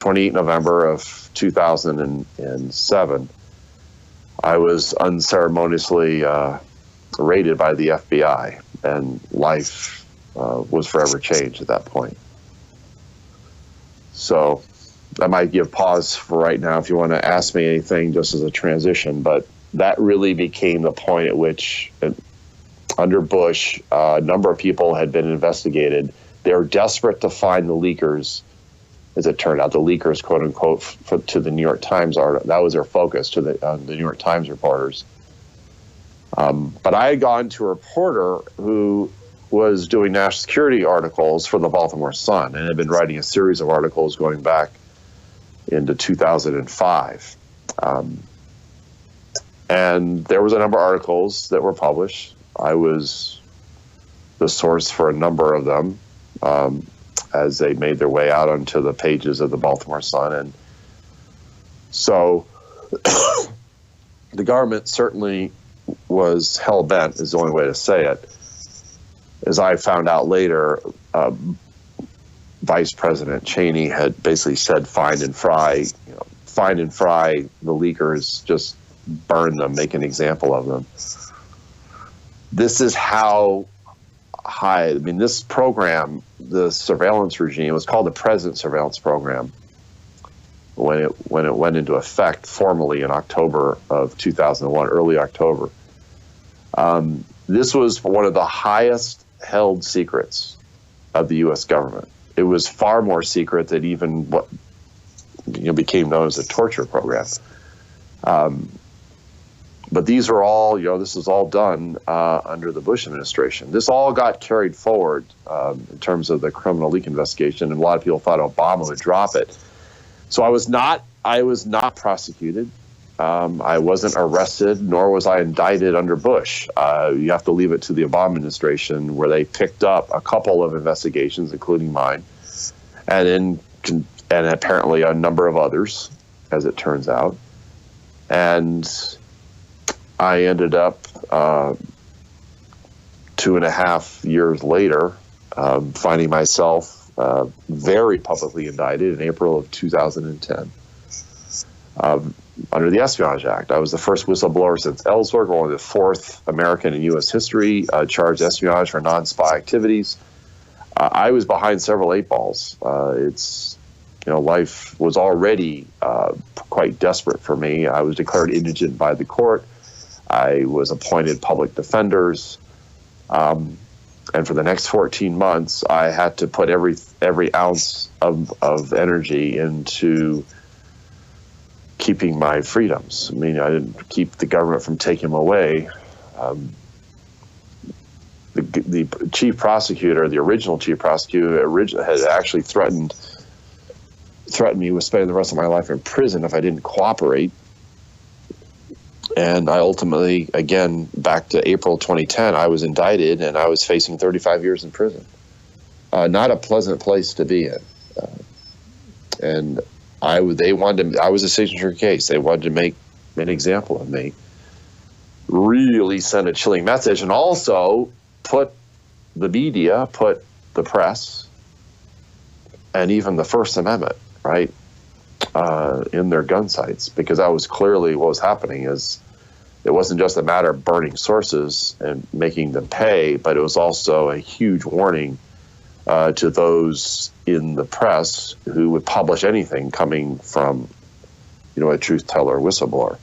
28 November of 2007, I was unceremoniously raided by the FBI, and life was forever changed at that point. So I might give pause for right now if you want to ask me anything just as a transition, but that really became the point at which, under Bush, a number of people had been investigated. They were desperate to find the leakers. As it turned out, the leakers, quote unquote, to the New York Times article. That was their focus, to the New York Times reporters. But I had gone to a reporter who was doing national security articles for the Baltimore Sun and had been writing a series of articles going back into 2005. And there was a number of articles that were published. I was the source for a number of them. As they made their way out onto the pages of the Baltimore Sun. And so the government certainly was hell-bent, is the only way to say it. As I found out later, Vice President Cheney had basically said, find and fry the leakers, just burn them, make an example of them. This is how high, I mean, this program, the surveillance regime, was called the President Surveillance Program when it went into effect formally in October of 2001, early October. This was one of the highest held secrets of the U.S. government. It was far more secret than even what became known as a torture program. But these are all, this is all done under the Bush administration. This all got carried forward in terms of the criminal leak investigation, and a lot of people thought Obama would drop it. So I was not prosecuted. I wasn't arrested, nor was I indicted under Bush. You have to leave it to the Obama administration, where they picked up a couple of investigations, including mine, and apparently a number of others, as it turns out. And I ended up 2.5 years later finding myself very publicly indicted in April of 2010 under the Espionage Act. I was the first whistleblower since Ellsberg, only the fourth American in U.S. history charged espionage for non-spy activities. I was behind several 8 balls. Life was already quite desperate for me. I was declared indigent by the court. I was appointed public defenders, and for the next 14 months, I had to put every ounce of energy into keeping my freedoms. I mean, I didn't keep the government from taking them away. The chief prosecutor, the original chief prosecutor, had actually threatened me with spending the rest of my life in prison if I didn't cooperate. And I ultimately, again, back to April 2010, I was indicted and I was facing 35 years in prison. Not a pleasant place to be in. And I was a signature case. They wanted to make an example of me. Really send a chilling message, and also put the media, put the press, and even the First Amendment, right, in their gun sights, because that was clearly what was happening. Is it wasn't just a matter of burning sources and making them pay, but it was also a huge warning to those in the press who would publish anything coming from, a truth teller or whistleblower.